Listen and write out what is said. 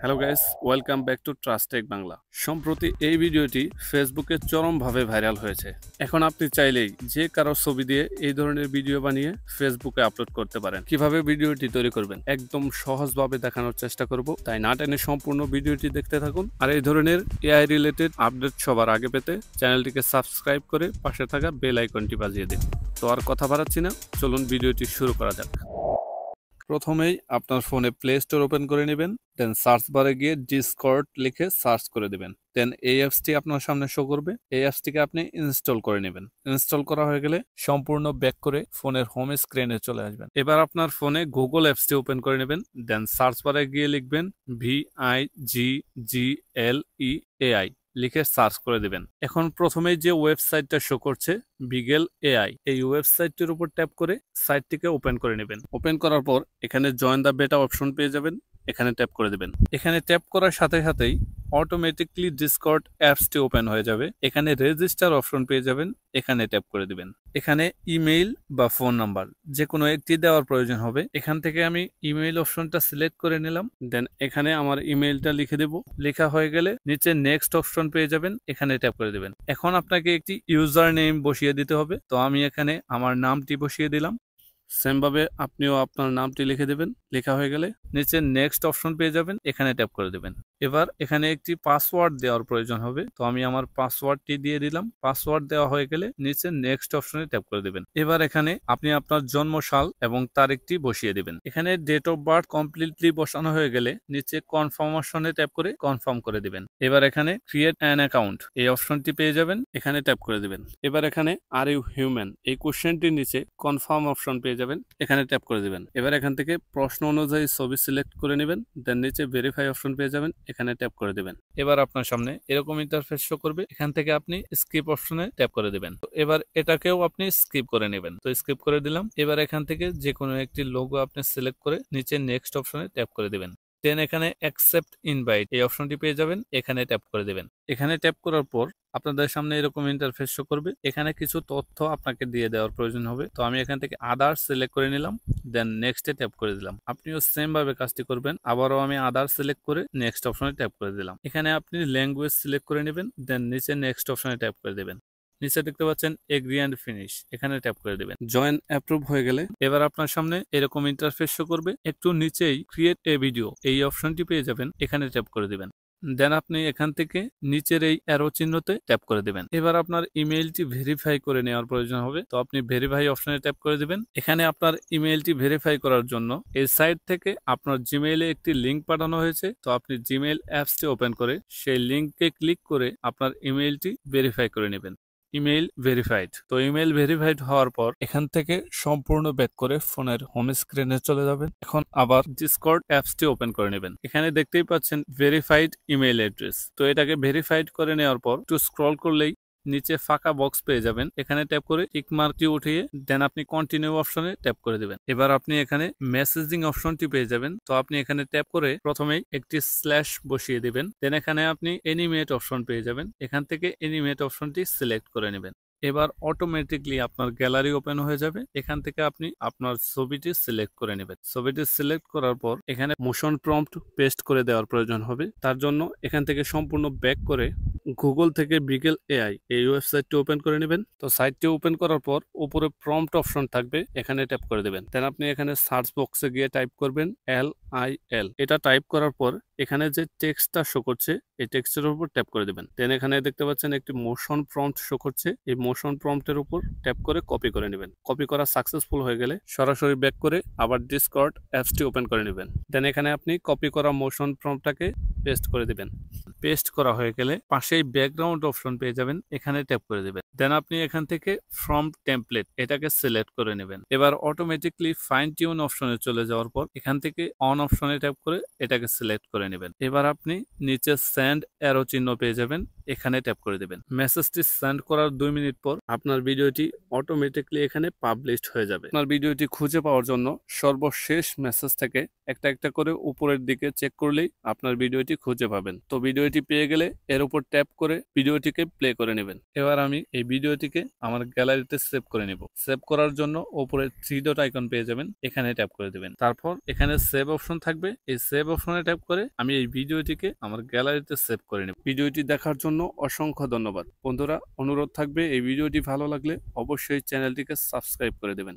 Hello guys, welcome back to Trustech Bangla. সম্প্রতি এই ভিডিওটি ফেসবুকে চরমভাবে ভাইরাল হয়েছে। এখন আপনি চাইলেই যে কারো ছবি দিয়ে এই ধরনের ভিডিও বানিয়ে ফেসবুকে আপলোড করতে পারেন। কিভাবে ভিডিওটি তৈরি করবেন একদম সহজভাবে দেখানোর চেষ্টা করব, তাই না টেনে সম্পূর্ণ ভিডিওটি দেখতে থাকুন। আর এই ধরনের এআই রিলেটেড আপডেট সবার আগে পেতে চ্যানেলটিকে সাবস্ক্রাইব করে পাশে থাকা বেল আইকনটি বাজিয়ে দিন। তো আর কথা বাড়াচ্ছি না, চলুন ভিডিওটি শুরু করা যাক। প্রথমেই আপনার ফোনে প্লে স্টোর ওপেন করে নেবেন, দেন সার্চ বারে গিয়ে ডিসকর্ড লিখে সার্চ করে দিবেন। দেন এই অ্যাপসটি আপনার সামনে শো করবে। এই অ্যাপসটিকে আপনি ইনস্টল করে নেবেন। ইনস্টল করা হয়ে গেলে সম্পূর্ণ ব্যাক করে ফোনের হোম স্ক্রিনে চলে আসবেন। এবার আপনার ফোনে গুগল অ্যাপসটি ওপেন করে নেবেন, দেন সার্চ বারে গিয়ে লিখবেন VIGGLEAI লিখে সার্চ করে দিবেন। এখন প্রথমেই যে ওয়েবসাইটটা শো করছে বিগেল এআই, এই ওয়েবসাইটটির উপর ট্যাপ করে সাইটটিকে ওপেন করে নেবেন। ওপেন করার পর এখানে জয়েন দ্য বেটা অপশন পেয়ে যাবেন, এখানে ট্যাপ করে দিবেন। এখানে ট্যাপ করার সাথে সাথেই অটোমেটিকলি ডিসকর্ড অ্যাপসটি ওপেন হয়ে যাবে। এখানে রেজিস্টার অপশন পেয়ে যাবেন, এখানে ট্যাপ করে দিবেন। এখানে ইমেইল বা ফোন নাম্বার যে কোনো একটি দেওয়ার প্রয়োজন হবে। এখান থেকে আমি ইমেইল অপশনটা সিলেক্ট করে নিলাম, দেন এখানে আমার ইমেইলটা লিখে দেব। লেখা হয়ে গেলে নিচে নেক্সট অপশন পেয়ে যাবেন, এখানে ট্যাপ করে দিবেন। এখন আপনাকে একটি ইউজার নেম বসিয়ে দিতে হবে, তো আমি এখানে আমার নামটি বসিয়ে দিলাম। সেম ভাবে আপনিও আপনার নামটি লিখে দেবেন। লেখা হয়ে গেলে নিচে নেক্সট অপশন পেয়ে যাবেন, এখানে ট্যাপ করে দেবেন। এবার এখানে একটি পাসওয়ার্ড দেওয়ার প্রয়োজন হবে, তো আমি আমার পাসওয়ার্ডটি দিয়ে দিলাম। পাসওয়ার্ড দেওয়া হয়ে গেলে নিচে নেক্সট অপশনে ট্যাপ করে দেবেন। এবার এখানে আপনি আপনার জন্ম সাল এবং তারিখটি বসিয়ে দিবেন। এখানে ডেট অফ বার্থ কমপ্লিটলি বসানো হয়ে গেলে নিচে কনফার্মেশনে ট্যাপ করে কনফার্ম করে দিবেন। এবার এখানে ক্রিয়েট অ্যান অ্যাকাউন্ট এই অপশনটি পেয়ে যাবেন, এখানে ট্যাপ করে দিবেন। এবার এখানে আর ইউ হিউম্যান এই কোশ্চেনটির নিচে কনফার্ম অপশন পেয়ে যাবেন, এখানে ট্যাপ করে দিবেন। এবার এখান থেকে প্রশ্ন অনুযায়ী ছবি সিলেক্ট করে নেবেন, দেন নিচে ভেরিফাই অপশন পেয়ে যাবেন, এখানে ট্যাপ করে দিবেন। এবার আপনার সামনে এরকম ইন্টারফেস শো করবে, এখান থেকে আপনি স্কিপ অপশনে ট্যাপ করে দিবেন। এবার এটাকেও আপনি স্কিপ করে নেবেন, তো স্কিপ করে দিলাম। এবার এখান থেকে যে কোনো একটি লোগো আপনি সিলেক্ট করে নিচে নেক্সট অপশনে ট্যাপ করে দিবেন। দেন এখানে অ্যাকসেপ্ট ইনভাইট এই অপশনটি পেয়ে যাবেন, এখানে ট্যাপ করে দিবেন। এখানে ট্যাপ করার পর আপনাদের সামনে এরকম ইন্টারফেস শো করবে। এখানে কিছু তথ্য আপনাকে দিয়ে দেওয়ার প্রয়োজন হবে, তো আমি এখান থেকে আদার্স সিলেক্ট করে নিলাম, দেন নেক্সটে ট্যাপ করে দিলাম। আপনিও সেম ভাবে কাজটি করবেন। আবারও আমি আদার্স সিলেক্ট করে নেক্সট অপশনে ট্যাপ করে দিলাম। এখানে আপনি ল্যাঙ্গুয়েজ সিলেক্ট করে নেবেন, দেন নিচে নেক্সট অপশনে ট্যাপ করে দেবেন। নিচে দেখতে পাচ্ছেন এগ্রি অ্যান্ড ফিনিশ, এখানে ট্যাপ করে দেবেন। জয়েন অ্যাপ্রুভ হয়ে গেলে এবার আপনার সামনে এরকম ইন্টারফেস শো করবে। একটু নিচেই ক্রিয়েট এ ভিডিও এই অপশনটি পেয়ে যাবেন, এখানে ট্যাপ করে দিবেন। দেন আপনি এখান থেকে নিচের এই অ্যারো চিহ্নতে ট্যাপ করে দিবেন। এবার আপনার ইমেইলটি ভেরিফাই করে নেওয়ার প্রয়োজন হবে, তো আপনি ভেরিফাই অপশনে ট্যাপ করে দিবেন। এখানে আপনার ইমেইলটি ভেরিফাই করার জন্য এই সাইট থেকে আপনার জিমেইলে একটি লিংক পাঠানো হয়েছে, তো আপনি জিমেইল অ্যাপসটি ওপেন করে সেই লিংকে ক্লিক করে আপনার ইমেইলটি ভেরিফাই করে নেবেন। Email verified. তো ইমেইল ভেরিফাইড হওয়ার পর এখান থেকে সম্পূর্ণ ব্যাক করে ফোনের হোম স্ক্রিনে চলে যাবেন। এখন আবার ডিসকর্ড অ্যাপসটি ওপেন করে নেবেন। এখানে দেখতেই পাচ্ছেন ভেরিফাইড ইমেইল অ্যাড্রেস। তো এটাকে ভেরিফাইড করে নেওয়ার পর একটু স্ক্রল করলেই নিচে ফাঁকা বক্স পেয়ে যাবেন, এখানে ট্যাপ করে টিক মার্কটি উঠিয়ে দেন আপনি কন্টিনিউ অপশনে ট্যাপ করে দিবেন। এবার আপনি এখানে মেসেজিং অপশনটি পেয়ে যাবেন, তো আপনি এখানে ট্যাপ করে প্রথমেই একটি স্ল্যাশ বসিয়ে দিবেন। দেন এখানে আপনি এনিমেট অপশন পেয়ে যাবেন, এখান থেকে এনিমেট অপশনটি সিলেক্ট করে নেবেন। এবার অটোমেটিকলি আপনার গ্যালারি ওপেন হয়ে যাবে, এখান থেকে আপনি আপনার ছবিটি সিলেক্ট করে নেবেন। ছবিটি সিলেক্ট করার পর এখানে মোশন প্রম্পট পেস্ট করে দেওয়ার প্রয়োজন হবে, তার জন্য এখান থেকে সম্পূর্ণ ব্যাক করে গুগল থেকে বিগেল এআই এই ওয়েবসাইটটি ওপেন করে নেবেন। তো সাইটটি ওপেন করার পর উপরে প্রম্পট অপশন থাকবে, এখানে ট্যাপ করে দেবেন। দেন আপনি এখানে সার্চ বক্সে গিয়ে টাইপ করবেন LIL। এটা টাইপ করার পর এখানে যে টেক্সটটা শো করছে এই টেক্সটের উপর ট্যাপ করে দেবেন। দেন এখানে দেখতে পাচ্ছেন একটি মোশন প্রম্পট শো করছে, এই মোশন প্রম্পটের উপর ট্যাপ করে কপি করে নেবেন। কপি করা সাকসেসফুল হয়ে গেলে সরাসরি ব্যাক করে আবার ডিসকর্ড অ্যাপসটি ওপেন করে নেবেন। দেন এখানে আপনি কপি করা মোশন প্রম্পটটাকে পেস্ট করে দিবেন। পেস্ট করা হয়ে গেলে পাশেই ব্যাকগ্রাউন্ড অপশন পেয়ে যাবেন, এখানে ট্যাপ করে দেবেন। দেন আপনি এখান থেকে ফ্রম টেমপ্লেট এটাকে সিলেক্ট করে নেবেন। এবার অটোমেটিকলি ফাইন টিউন অপশনে চলে যাওয়ার পর এখান থেকে অন অপশনে ট্যাপ করে এটাকে সিলেক্ট করে নেবেন। এবার আপনি নিচে সেন্ড অ্যারো চিহ্ন পেয়ে যাবেন, এখানে ট্যাপ করে দেবেন। মেসেজটি সেন্ড করার 2 মিনিট পর আপনার ভিডিওটি অটোমেটিকলি এখানে পাবলিশড হয়ে যাবে। আপনার ভিডিওটি খুঁজে পাওয়ার জন্য সর্বশেষ মেসেজ থেকে একটা একটা করে উপরের দিকে চেক করলেই আপনার ভিডিওটি খুঁজে পাবেন। তো ভিডিওটি পেয়ে গেলে এর উপর ট্যাপ করে ভিডিওটিকে প্লে করে নেবেন। এবার আমি এই ভিডিওটিকে আমার গ্যালারিতে সেভ করে নেব। সেভ করার জন্য উপরে 3 ডট আইকন পেয়ে যাবেন, এখানে ট্যাপ করে দেবেন। তারপর এখানে সেভ অপশন থাকবে, এই সেভ অপশনে ট্যাপ করে আমি এই ভিডিওটিকে আমার গ্যালারিতে সেভ করে নেব। ভিডিওটি দেখার জন্য অসংখ্য ধন্যবাদ। বন্ধুরা, অনুরোধ থাকবে এই ভিডিওটি ভালো লাগলে অবশ্যই চ্যানেলটিকে সাবস্ক্রাইব করে দেবেন।